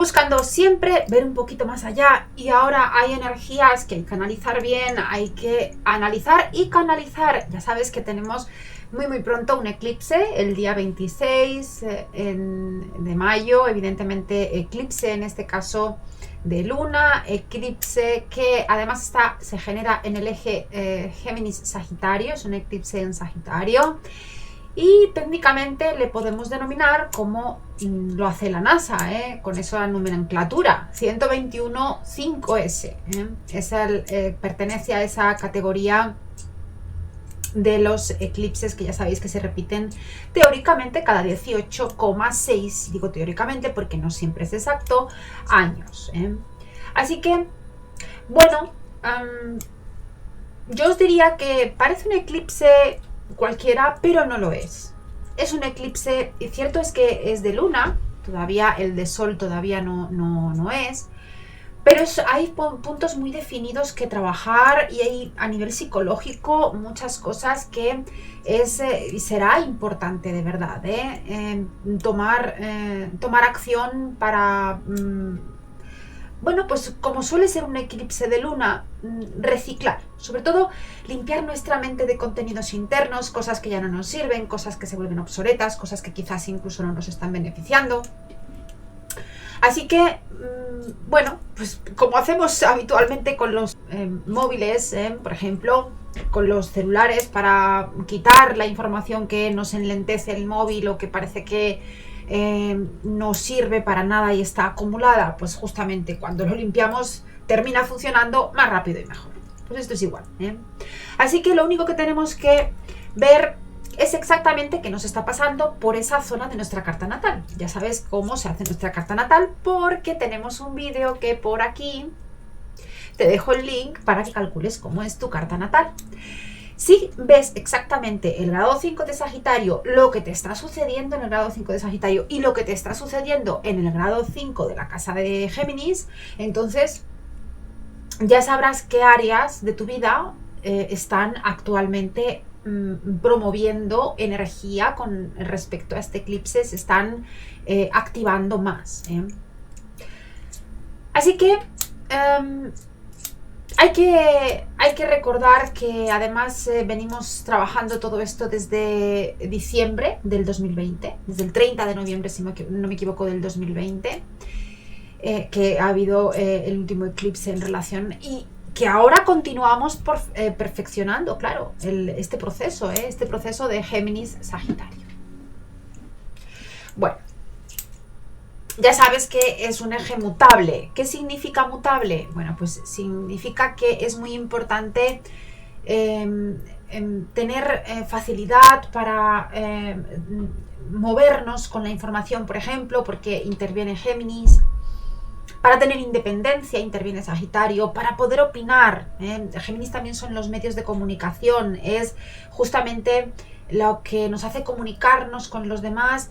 Buscando siempre ver un poquito más allá, y ahora hay energías que hay que analizar bien, hay que analizar y canalizar. Ya sabes que tenemos muy pronto un eclipse el día 26 de mayo, evidentemente eclipse en este caso de luna, eclipse que además se genera en el eje Géminis-Sagitario, es un eclipse en Sagitario. Y técnicamente le podemos denominar como lo hace la NASA, con esa nomenclatura 121.5S. Pertenece a esa categoría de los eclipses que ya sabéis que se repiten teóricamente cada 18,6, digo teóricamente porque no siempre es exacto, años. Así que, bueno, yo os diría que parece un eclipse cualquiera, pero no lo es. Es un eclipse, y cierto es que es de luna, todavía el de sol todavía no es, pero hay puntos muy definidos que trabajar, y hay a nivel psicológico muchas cosas que será importante de verdad, tomar acción para... bueno, pues como suele ser un eclipse de luna, reciclar, sobre todo limpiar nuestra mente de contenidos internos, cosas que ya no nos sirven, cosas que se vuelven obsoletas, cosas que quizás incluso no nos están beneficiando. Así que, bueno, pues como hacemos habitualmente con los móviles, por ejemplo, con los celulares, para quitar la información que nos enlentece el móvil o que parece que no sirve para nada y está acumulada, pues justamente cuando lo limpiamos termina funcionando más rápido y mejor. Pues esto es igual. Así que lo único que tenemos que ver es exactamente qué nos está pasando por esa zona de nuestra carta natal. Ya sabes cómo se hace nuestra carta natal, porque tenemos un vídeo que por aquí te dejo el link para que calcules cómo es tu carta natal. Si ves exactamente el grado 5 de Sagitario, lo que te está sucediendo en el grado 5 de Sagitario y lo que te está sucediendo en el grado 5 de la casa de Géminis, entonces ya sabrás qué áreas de tu vida están actualmente promoviendo energía con respecto a este eclipse, se están activando más. Así que hay que recordar que además venimos trabajando todo esto desde diciembre del 2020, desde el 30 de noviembre, si no me equivoco, del 2020, que ha habido el último eclipse en relación, y que ahora continuamos perfeccionando, claro, este proceso de Géminis-Sagitario. Bueno, ya sabes que es un eje mutable. ¿Qué significa mutable? Bueno, pues significa que es muy importante tener facilidad para movernos con la información, por ejemplo, porque interviene Géminis. Para tener independencia interviene Sagitario, para poder opinar. Géminis también son los medios de comunicación, es justamente lo que nos hace comunicarnos con los demás.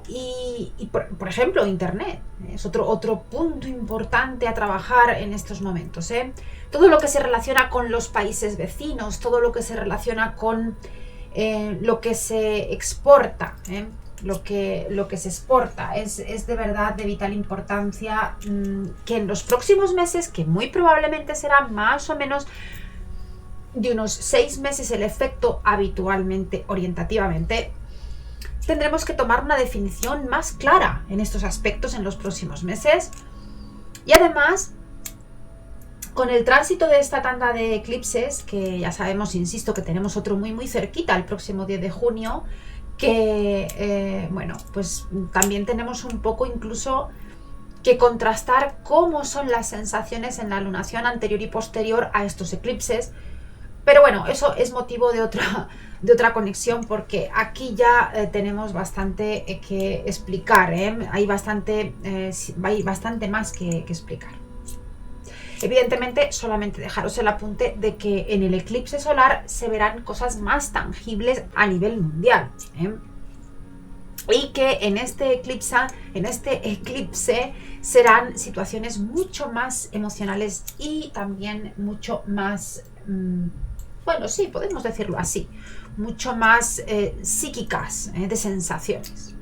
Y por ejemplo, Internet es otro punto importante a trabajar en estos momentos. Todo lo que se relaciona con los países vecinos, todo lo que se relaciona con lo que se exporta, lo que se exporta, es de verdad de vital importancia que en los próximos meses, que muy probablemente será más o menos de unos 6 meses el efecto habitualmente, orientativamente, tendremos que tomar una definición más clara en estos aspectos en los próximos meses. Y además, con el tránsito de esta tanda de eclipses, que ya sabemos, insisto, que tenemos otro muy cerquita el próximo 10 de junio, que, bueno, pues también tenemos un poco incluso que contrastar cómo son las sensaciones en la lunación anterior y posterior a estos eclipses. Pero bueno, eso es motivo de otra conexión, porque aquí ya tenemos bastante que explicar, hay bastante más que explicar. Evidentemente, solamente dejaros el apunte de que en el eclipse solar se verán cosas más tangibles a nivel mundial, y que en este eclipse serán situaciones mucho más emocionales y también mucho más, bueno, sí, podemos decirlo así, mucho más psíquicas, de sensaciones.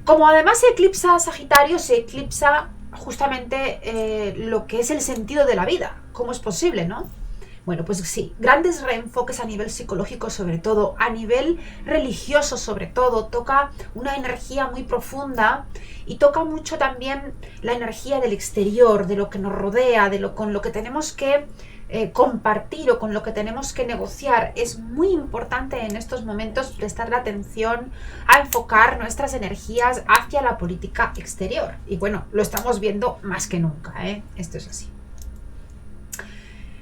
Como además se eclipsa Sagitario, se eclipsa justamente lo que es el sentido de la vida. ¿Cómo es posible, no? Bueno, pues sí, grandes reenfoques a nivel psicológico sobre todo, a nivel religioso sobre todo, toca una energía muy profunda y toca mucho también la energía del exterior, de lo que nos rodea, con lo que tenemos que compartir o con lo que tenemos que negociar. Es muy importante en estos momentos prestarle atención a enfocar nuestras energías hacia la política exterior. Y bueno, lo estamos viendo más que nunca, ¿eh? Esto es así.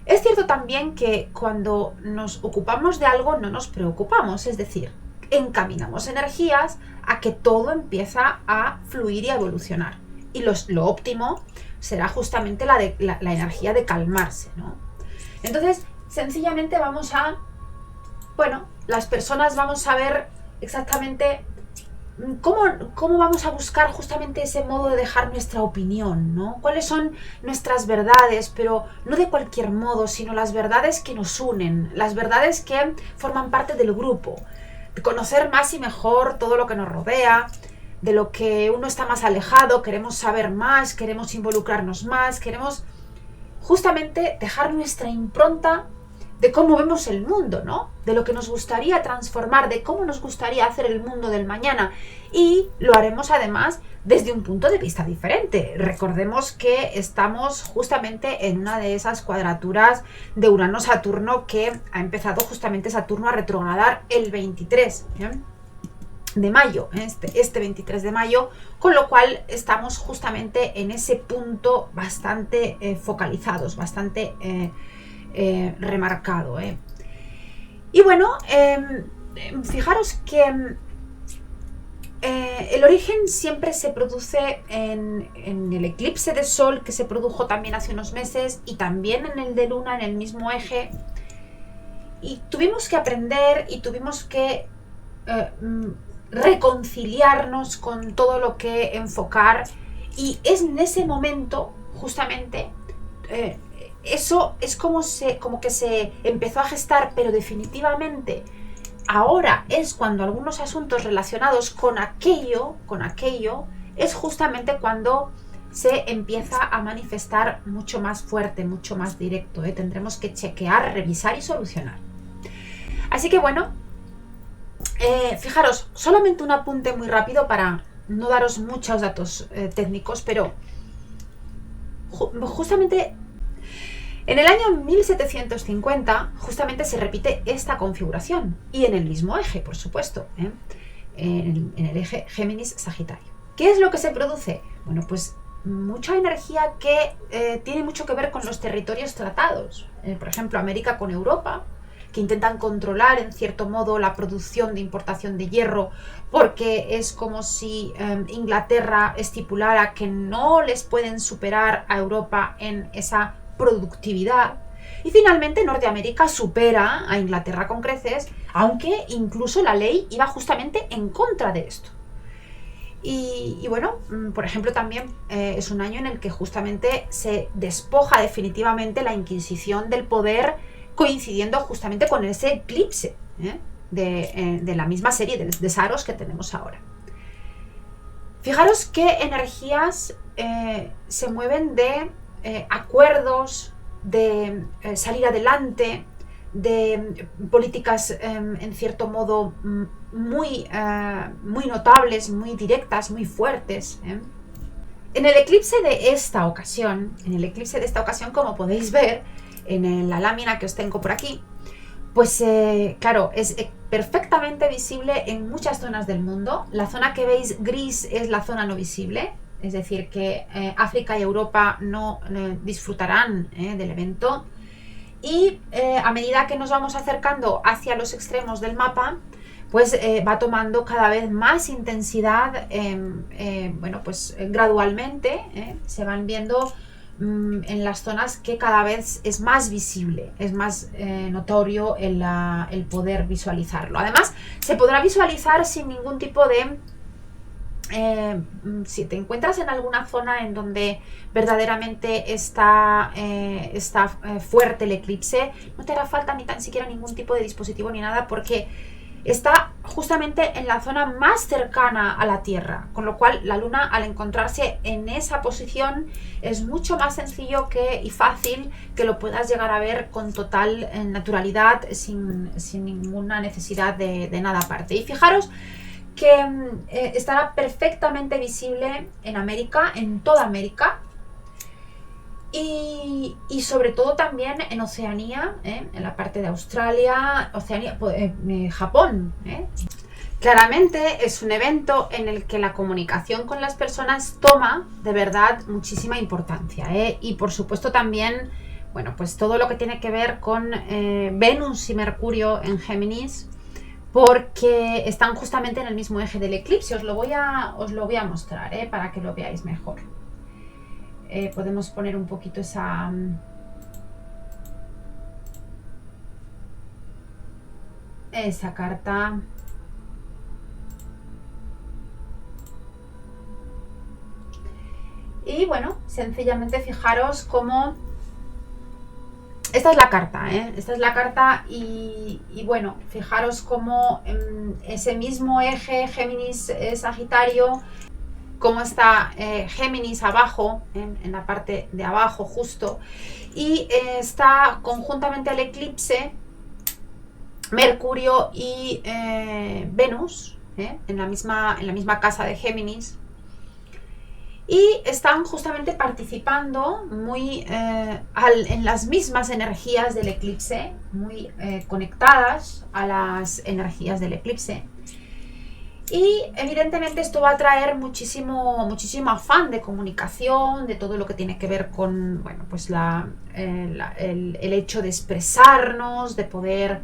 Es cierto también que cuando nos ocupamos de algo no nos preocupamos, es decir, encaminamos energías a que todo empieza a fluir y a evolucionar. Y lo óptimo será justamente la energía de calmarse, ¿no? Entonces, sencillamente las personas vamos a ver exactamente cómo vamos a buscar justamente ese modo de dejar nuestra opinión, ¿no? Cuáles son nuestras verdades, pero no de cualquier modo, sino las verdades que nos unen, las verdades que forman parte del grupo, de conocer más y mejor todo lo que nos rodea, de lo que uno está más alejado, queremos saber más, queremos involucrarnos más, queremos justamente dejar nuestra impronta de cómo vemos el mundo, ¿no? De lo que nos gustaría transformar, de cómo nos gustaría hacer el mundo del mañana. Y lo haremos además desde un punto de vista diferente. Recordemos que estamos justamente en una de esas cuadraturas de Urano-Saturno que ha empezado justamente Saturno a retrogradar el 23 de mayo, este 23 de mayo, con lo cual estamos justamente en ese punto bastante focalizados, bastante remarcado. Y bueno, fijaros que el origen siempre se produce en el eclipse de Sol que se produjo también hace unos meses y también en el de Luna en el mismo eje. Y tuvimos que aprender y tuvimos que reconciliarnos con todo lo que enfocar, y es en ese momento justamente eso es como que se empezó a gestar, pero definitivamente ahora es cuando algunos asuntos relacionados con aquello es justamente cuando se empieza a manifestar mucho más fuerte, mucho más directo, tendremos que chequear, revisar y solucionar. Así que bueno, fijaros, solamente un apunte muy rápido para no daros muchos datos técnicos, pero justamente en el año 1750 justamente se repite esta configuración y en el mismo eje, por supuesto, en el eje Géminis-Sagitario. ¿Qué es lo que se produce? Bueno, pues mucha energía que tiene mucho que ver con los territorios tratados, por ejemplo, América con Europa, que intentan controlar en cierto modo la producción de importación de hierro, porque es como si Inglaterra estipulara que no les pueden superar a Europa en esa productividad. Y finalmente Norteamérica supera a Inglaterra con creces, aunque incluso la ley iba justamente en contra de esto. Y bueno, por ejemplo, también es un año en el que justamente se despoja definitivamente la Inquisición del poder, coincidiendo justamente con ese eclipse de la misma serie de Saros que tenemos ahora. Fijaros qué energías se mueven de acuerdos, de salir adelante, de políticas en cierto modo muy notables, muy directas, muy fuertes. En el eclipse de esta ocasión, como podéis ver en la lámina que os tengo por aquí, pues claro, es perfectamente visible en muchas zonas del mundo. La zona que veis gris es la zona no visible, es decir, que África y Europa no disfrutarán del evento. Y a medida que nos vamos acercando hacia los extremos del mapa, pues va tomando cada vez más intensidad, bueno, pues gradualmente se van viendo en las zonas que cada vez es más visible, es más notorio el poder visualizarlo. Además, se podrá visualizar sin ningún tipo de... si te encuentras en alguna zona en donde verdaderamente está fuerte el eclipse, no te hará falta ni tan siquiera ningún tipo de dispositivo ni nada, porque está justamente en la zona más cercana a la Tierra, con lo cual la Luna, al encontrarse en esa posición, es mucho más sencillo y fácil que lo puedas llegar a ver con total naturalidad, sin ninguna necesidad de nada aparte. Y fijaros que estará perfectamente visible en América, en toda América, y sobre todo también en Oceanía, en la parte de Australia, Oceanía, Japón. Claramente es un evento en el que la comunicación con las personas toma de verdad muchísima importancia, y por supuesto también, bueno, pues todo lo que tiene que ver con Venus y Mercurio en Géminis, porque están justamente en el mismo eje del eclipse. Os lo voy a mostrar, para que lo veáis mejor. Podemos poner un poquito esa carta. Y bueno, sencillamente fijaros cómo esta es la carta, esta es la carta, y bueno, fijaros cómo ese mismo eje Géminis-Sagitario, cómo está Géminis abajo, en la parte de abajo justo, y está conjuntamente al eclipse Mercurio y Venus, en la misma casa de Géminis, y están justamente participando muy en las mismas energías del eclipse, muy conectadas a las energías del eclipse. Y evidentemente esto va a traer muchísimo afán de comunicación, de todo lo que tiene que ver con, bueno, pues el hecho de expresarnos, de poder,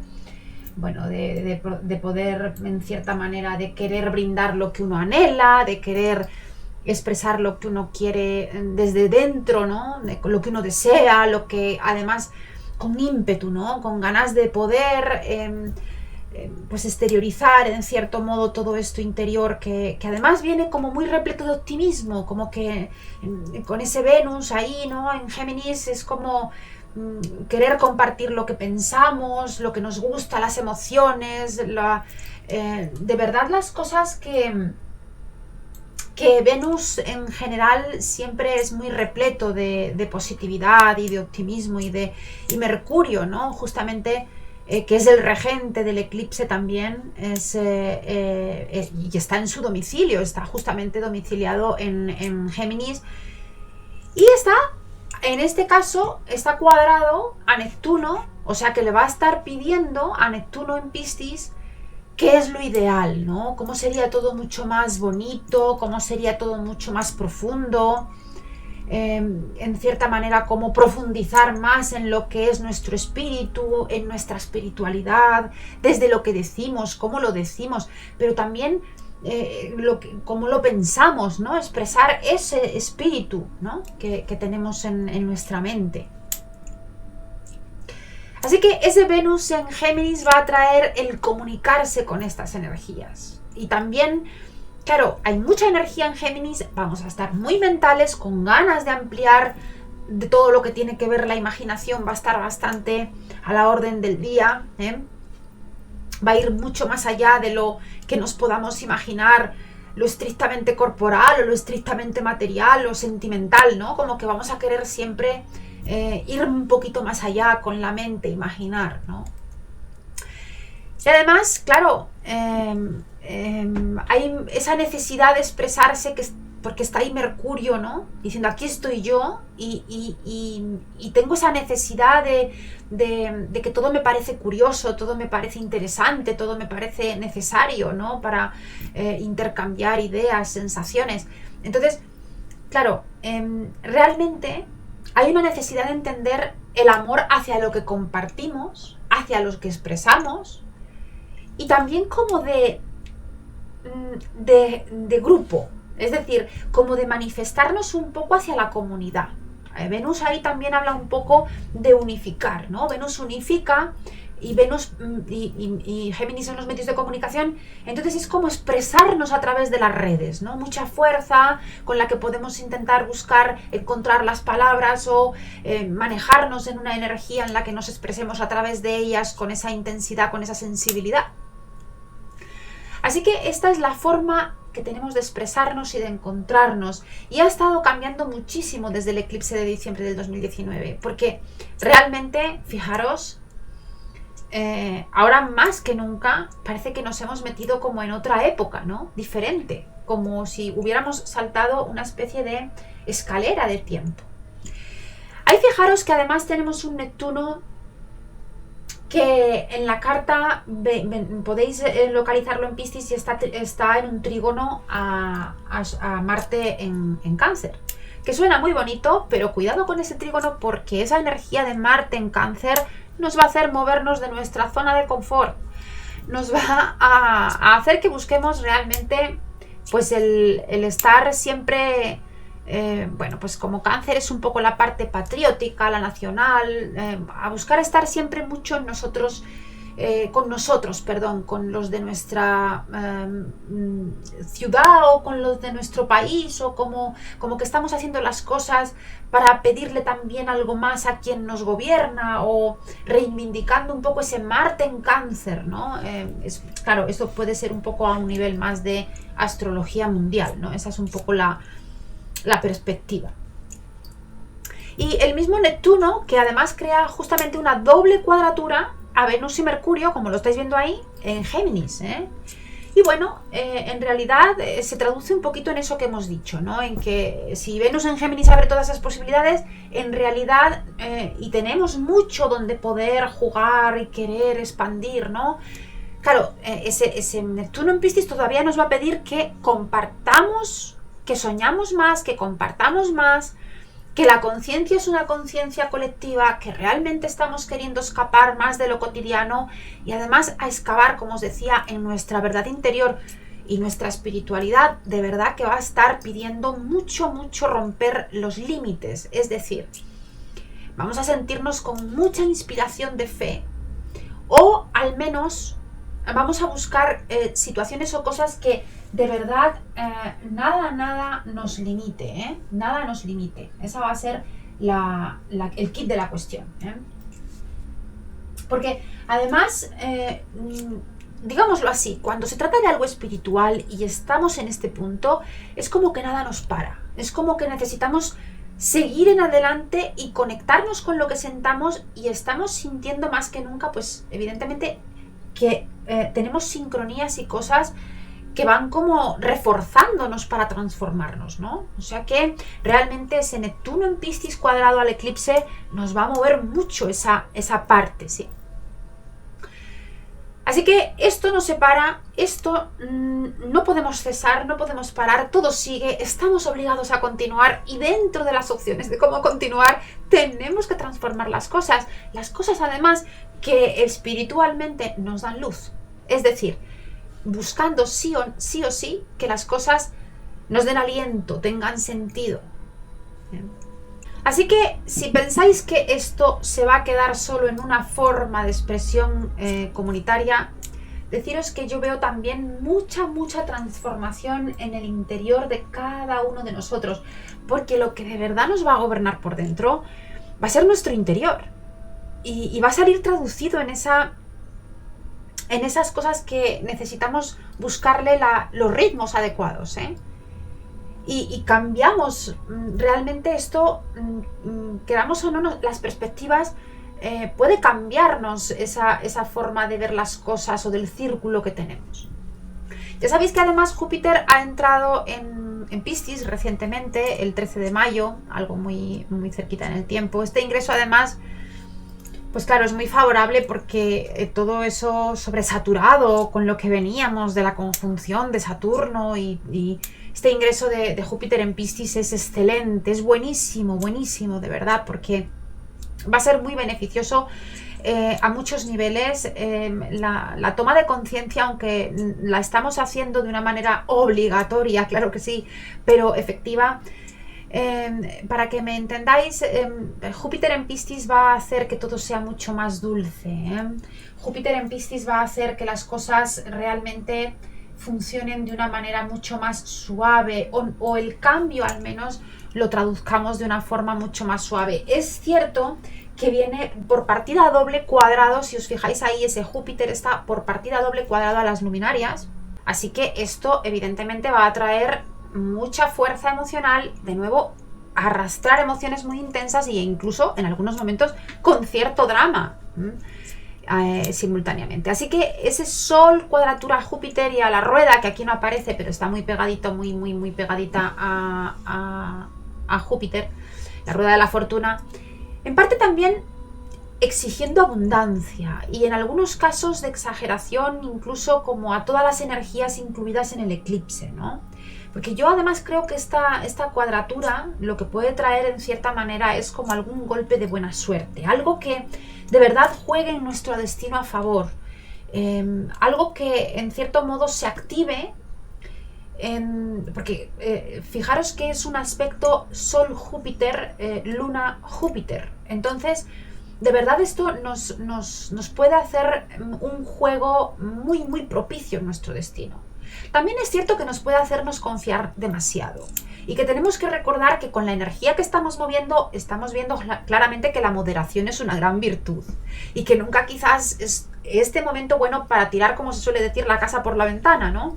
bueno, de poder, en cierta manera, de querer brindar lo que uno anhela, de querer expresar lo que uno quiere desde dentro, ¿no? Lo que uno desea, lo que además con ímpetu, ¿no? Con ganas de poder pues exteriorizar en cierto modo todo esto interior que además viene como muy repleto de optimismo, como que con ese Venus ahí, ¿no? En Géminis es como querer compartir lo que pensamos, lo que nos gusta, las emociones, de verdad las cosas que Venus en general siempre es muy repleto de positividad y de optimismo, y Mercurio, ¿no? Justamente, que es el regente del eclipse también, y está en su domicilio, está justamente domiciliado en Géminis, y en este caso, está cuadrado a Neptuno, o sea que le va a estar pidiendo a Neptuno en Piscis qué es lo ideal, ¿no? Cómo sería todo mucho más bonito, cómo sería todo mucho más profundo, en cierta manera, cómo profundizar más en lo que es nuestro espíritu, en nuestra espiritualidad, desde lo que decimos, cómo lo decimos, pero también cómo lo pensamos, ¿no? Expresar ese espíritu, ¿no? que tenemos en nuestra mente. Así que ese Venus en Géminis va a traer el comunicarse con estas energías. Y también, claro, hay mucha energía en Géminis, vamos a estar muy mentales, con ganas de ampliar de todo lo que tiene que ver la imaginación, va a estar bastante a la orden del día, va a ir mucho más allá de lo que nos podamos imaginar, lo estrictamente corporal o lo estrictamente material o sentimental, ¿no? Como que vamos a querer siempre ir un poquito más allá con la mente, imaginar, ¿no? Y además, claro, hay esa necesidad de expresarse porque está ahí Mercurio, ¿no? Diciendo, aquí estoy yo, y tengo esa necesidad de que todo me parece curioso, todo me parece interesante, todo me parece necesario, ¿no? Para intercambiar ideas, sensaciones. Entonces, claro, realmente hay una necesidad de entender el amor hacia lo que compartimos, hacia los que expresamos, y también como de grupo, es decir, como de manifestarnos un poco hacia la comunidad. Venus ahí también habla un poco de unificar, ¿no? Venus unifica, y Venus y Géminis son los medios de comunicación, entonces es como expresarnos a través de las redes, ¿no? Mucha fuerza con la que podemos intentar encontrar las palabras, o manejarnos en una energía en la que nos expresemos a través de ellas con esa intensidad, con esa sensibilidad. Así que esta es la forma que tenemos de expresarnos y de encontrarnos, y ha estado cambiando muchísimo desde el eclipse de diciembre del 2019, porque realmente, fijaros, ahora más que nunca parece que nos hemos metido como en otra época, ¿no? Diferente, como si hubiéramos saltado una especie de escalera de tiempo. Ahí fijaros que además tenemos un Neptuno que en la carta podéis localizarlo en Piscis y está en un trígono a Marte en Cáncer, que suena muy bonito, pero cuidado con ese trígono, porque esa energía de Marte en Cáncer nos va a hacer movernos de nuestra zona de confort, nos va a hacer que busquemos realmente pues el estar siempre... bueno, pues como Cáncer es un poco la parte patriótica, la nacional, a buscar estar siempre mucho en nosotros, con los de nuestra ciudad o con los de nuestro país, o como que estamos haciendo las cosas para pedirle también algo más a quien nos gobierna, o reivindicando un poco ese Marte en Cáncer, ¿no? Claro, esto puede ser un poco a un nivel más de astrología mundial, ¿no? Esa es un poco la perspectiva. Y el mismo Neptuno, que además crea justamente una doble cuadratura a Venus y Mercurio, como lo estáis viendo ahí, en Géminis, ¿eh? Y bueno, en realidad se traduce un poquito en eso que hemos dicho, ¿no? En que si Venus en Géminis abre todas esas posibilidades, en realidad, y tenemos mucho donde poder jugar y querer expandir, ¿no? Claro, ese Neptuno en Piscis todavía nos va a pedir que compartamos, que soñamos más, que compartamos más, que la conciencia es una conciencia colectiva, que realmente estamos queriendo escapar más de lo cotidiano y además a excavar, como os decía, en nuestra verdad interior. Y nuestra espiritualidad de verdad que va a estar pidiendo mucho, mucho romper los límites. Es decir, vamos a sentirnos con mucha inspiración de fe, o al menos vamos a buscar situaciones o cosas que de verdad nada nos limite, ¿eh? Nada nos limite. Esa va a ser el kit de la cuestión, ¿eh? Porque además, digámoslo así, cuando se trata de algo espiritual y estamos en este punto, es como que nada nos para. Es como que necesitamos seguir en adelante y conectarnos con lo que sentamos, y estamos sintiendo más que nunca, pues evidentemente, que tenemos sincronías y cosas que van como reforzándonos para transformarnos, ¿no? O sea que realmente ese Neptuno en Piscis cuadrado al eclipse nos va a mover mucho esa parte, ¿sí? Así que esto no se para, esto no podemos cesar, no podemos parar, todo sigue, estamos obligados a continuar, y dentro de las opciones de cómo continuar tenemos que transformar las cosas además que espiritualmente nos dan luz, es decir, buscando sí o sí que las cosas nos den aliento, tengan sentido. Así que si pensáis que esto se va a quedar solo en una forma de expresión comunitaria, deciros que yo veo también mucha transformación en el interior de cada uno de nosotros, porque lo que de verdad nos va a gobernar por dentro va a ser nuestro interior, y va a salir traducido en esas cosas que necesitamos buscarle los ritmos adecuados, ¿eh? Y cambiamos realmente esto, queramos o no, las perspectivas, puede cambiarnos esa forma de ver las cosas o del círculo que tenemos. Ya sabéis que además Júpiter ha entrado en Piscis recientemente, el 13 de mayo, algo muy cerquita en el tiempo. Este ingreso además, pues claro, es muy favorable porque todo eso sobresaturado con lo que veníamos de la conjunción de Saturno, y este ingreso de Júpiter en Piscis es excelente, es buenísimo, de verdad, porque va a ser muy beneficioso a muchos niveles. La toma de conciencia, aunque la estamos haciendo de una manera obligatoria, claro que sí, pero efectiva. Para que me entendáis, Júpiter en Piscis va a hacer que todo sea mucho más dulce, ¿eh? Júpiter en Piscis va a hacer que las cosas realmente funcionen de una manera mucho más suave, o el cambio al menos lo traduzcamos de una forma mucho más suave. Es cierto que viene por partida doble cuadrado, si os fijáis ahí, ese Júpiter está por partida doble cuadrado a las luminarias, Así que esto evidentemente va a traer mucha fuerza emocional, de nuevo, arrastrar emociones muy intensas e incluso en algunos momentos con cierto drama simultáneamente. Así que ese Sol cuadratura Júpiter y a la rueda, que aquí no aparece, pero está muy pegadito, muy pegadita a Júpiter, la rueda de la fortuna, en parte también exigiendo abundancia y en algunos casos de exageración, incluso como a todas las energías incluidas en el eclipse, ¿no? Porque yo además creo que esta cuadratura lo que puede traer en cierta manera es como algún golpe de buena suerte, algo que de verdad juegue en nuestro destino a favor, algo que en cierto modo se active, porque fijaros que es un aspecto Sol-Júpiter, Luna-Júpiter, entonces de verdad esto nos puede hacer un juego muy propicio en nuestro destino. También es cierto que nos puede hacernos confiar demasiado y que tenemos que recordar que con la energía que estamos moviendo estamos viendo claramente que la moderación es una gran virtud y que nunca quizás es este momento bueno para tirar, como se suele decir, la casa por la ventana, ¿no?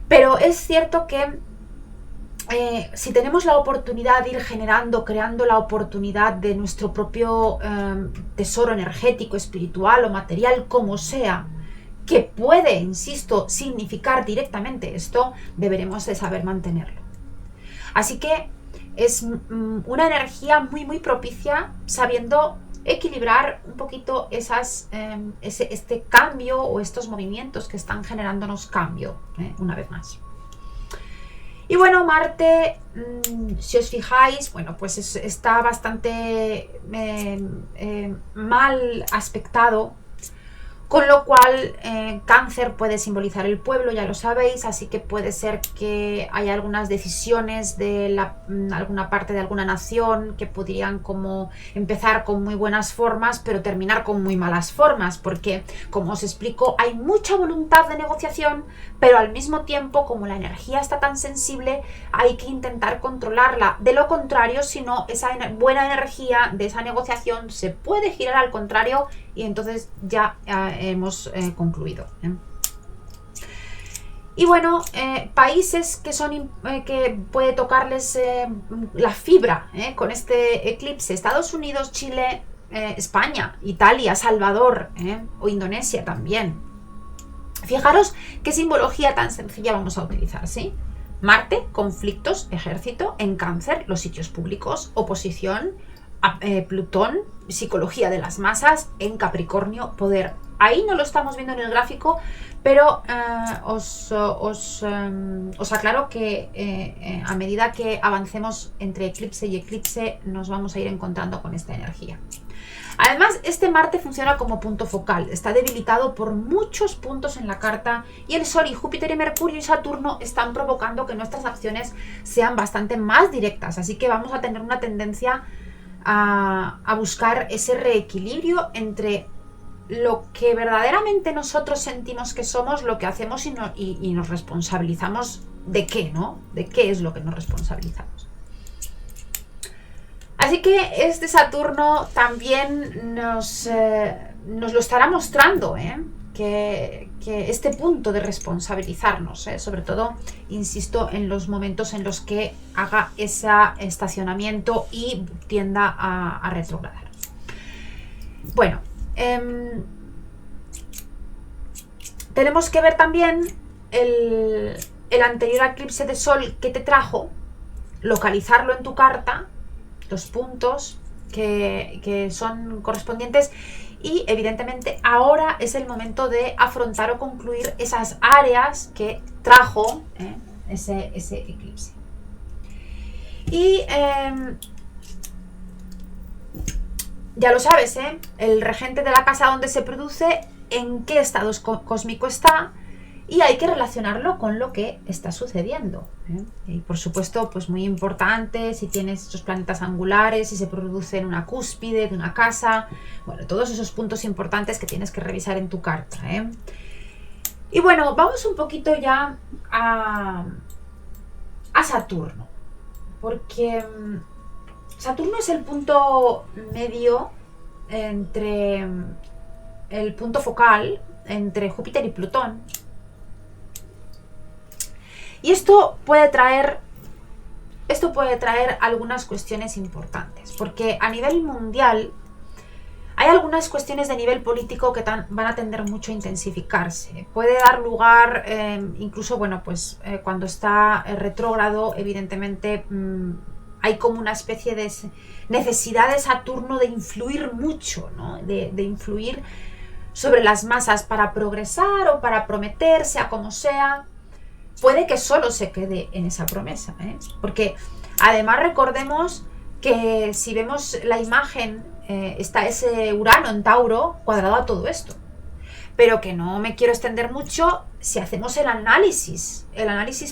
Pero es cierto que si tenemos la oportunidad de ir generando, creando la oportunidad de nuestro propio tesoro energético, espiritual o material, como sea, que puede, insisto, significar directamente esto, deberemos de saber mantenerlo. Así que es una energía muy propicia, sabiendo equilibrar un poquito este cambio o estos movimientos que están generándonos cambio, una vez más. Y bueno, Marte, si os fijáis, bueno, pues está bastante mal aspectado, con lo cual Cáncer puede simbolizar el pueblo, ya lo sabéis, así que puede ser que haya algunas decisiones de alguna parte de alguna nación que podrían como empezar con muy buenas formas, pero terminar con muy malas formas, porque, como os explico, hay mucha voluntad de negociación, pero al mismo tiempo, como la energía está tan sensible, hay que intentar controlarla. De lo contrario, si no, esa buena energía de esa negociación se puede girar al contrario y entonces ya hemos concluido. Y bueno, países que son que puede tocarles la fibra con este eclipse: Estados Unidos, Chile, España, Italia, Salvador o Indonesia también. Fijaros qué simbología tan sencilla vamos a utilizar, ¿sí? Marte, conflictos, ejército; en Cáncer, los sitios públicos; oposición, Plutón, psicología de las masas; en Capricornio, poder. Ahí no lo estamos viendo en el gráfico, pero os aclaro que a medida que avancemos entre eclipse y eclipse nos vamos a ir encontrando con esta energía. Además, este Marte funciona como punto focal, está debilitado por muchos puntos en la carta y el Sol y Júpiter y Mercurio y Saturno están provocando que nuestras acciones sean bastante más directas, así que vamos a tener una tendencia a buscar ese reequilibrio entre lo que verdaderamente nosotros sentimos que somos, lo que hacemos y nos responsabilizamos de qué, ¿no? De qué es lo que nos responsabilizamos. Así que este Saturno también nos lo estará mostrando, que este punto de responsabilizarnos, sobre todo, insisto, en los momentos en los que haga ese estacionamiento y tienda a retrogradar. Bueno, tenemos que ver también el anterior eclipse de Sol que te trajo, localizarlo en tu carta, los puntos que son correspondientes, y evidentemente ahora es el momento de afrontar o concluir esas áreas que trajo ese eclipse. Y ya lo sabes, el regente de la casa donde se produce, en qué estado cósmico está, y hay que relacionarlo con lo que está sucediendo. Y por supuesto, pues muy importante, si tienes estos planetas angulares, si se produce en una cúspide de una casa, bueno, todos esos puntos importantes que tienes que revisar en tu carta. Y bueno, vamos un poquito ya a Saturno, porque Saturno es el punto medio el punto focal entre Júpiter y Plutón. Y esto puede traer algunas cuestiones importantes, porque a nivel mundial hay algunas cuestiones de nivel político que van a tender mucho a intensificarse. Puede dar lugar, incluso, bueno, pues cuando está retrógrado, evidentemente hay como una especie de necesidad de Saturno de influir mucho, ¿no? De influir sobre las masas para progresar o para prometer, sea como sea. Puede que solo se quede en esa promesa, ¿eh? Porque además recordemos que si vemos la imagen, está ese Urano en Tauro cuadrado a todo esto. Pero que no me quiero extender mucho, si hacemos el análisis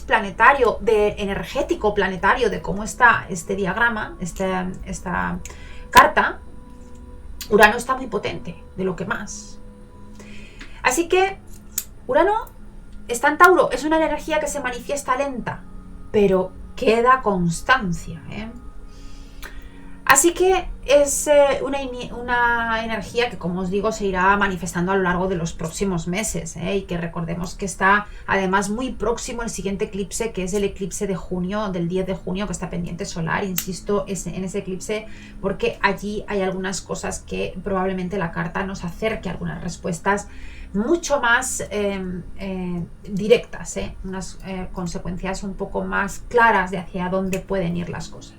planetario, energético planetario de cómo está este diagrama, esta carta, Urano está muy potente, de lo que más. Así que Urano está en Tauro, es una energía que se manifiesta lenta, pero queda constancia, ¿eh? Así que es una energía que, como os digo, se irá manifestando a lo largo de los próximos meses, ¿eh? Y que recordemos que está además muy próximo el siguiente eclipse, que es el eclipse de junio, del 10 de junio, que está pendiente solar. Insisto en ese eclipse porque allí hay algunas cosas que probablemente la carta nos acerque a algunas respuestas mucho más directas, unas consecuencias un poco más claras de hacia dónde pueden ir las cosas.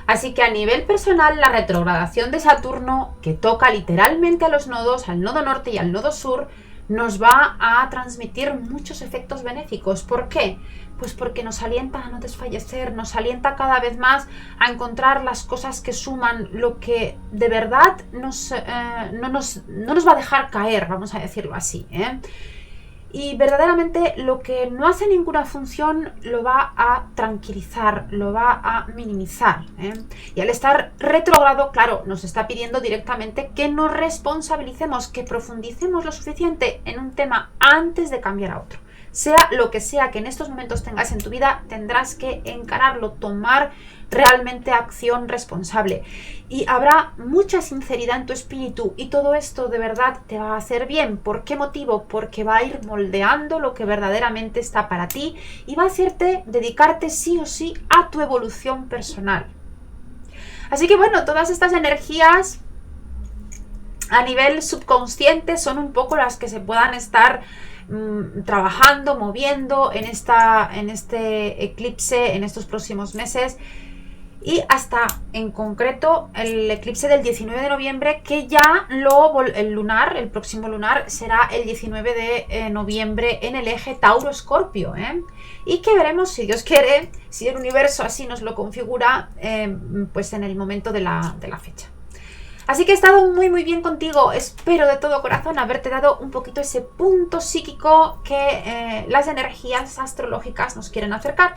Así que a nivel personal, la retrogradación de Saturno, que toca literalmente a los nodos, al nodo norte y al nodo sur, nos va a transmitir muchos efectos benéficos. ¿Por qué? Pues porque nos alienta a no desfallecer, nos alienta cada vez más a encontrar las cosas que suman, lo que de verdad no nos va a dejar caer, vamos a decirlo así, ¿eh? Y verdaderamente lo que no hace ninguna función lo va a tranquilizar, lo va a minimizar, ¿eh? Y al estar retrógrado, claro, nos está pidiendo directamente que nos responsabilicemos, que profundicemos lo suficiente en un tema antes de cambiar a otro. Sea lo que sea que en estos momentos tengas en tu vida, tendrás que encararlo, tomar realmente acción responsable. Y habrá mucha sinceridad en tu espíritu y todo esto de verdad te va a hacer bien. ¿Por qué motivo? Porque va a ir moldeando lo que verdaderamente está para ti y va a hacerte dedicarte sí o sí a tu evolución personal. Así que bueno, todas estas energías a nivel subconsciente son un poco las que se puedan estar trabajando, moviendo en este eclipse en estos próximos meses y hasta en concreto el eclipse del 19 de noviembre, que ya el próximo lunar será el 19 de noviembre en el eje Tauro-Escorpio, ¿eh? Y que veremos, si Dios quiere, si el universo así nos lo configura, pues en el momento de la fecha. Así que he estado muy muy bien contigo, espero de todo corazón haberte dado un poquito ese punto psíquico que las energías astrológicas nos quieren acercar.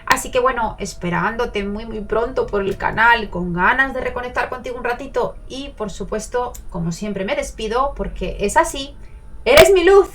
Así que bueno, esperándote muy muy pronto por el canal, con ganas de reconectar contigo un ratito y por supuesto, como siempre me despido porque es así, eres mi luz.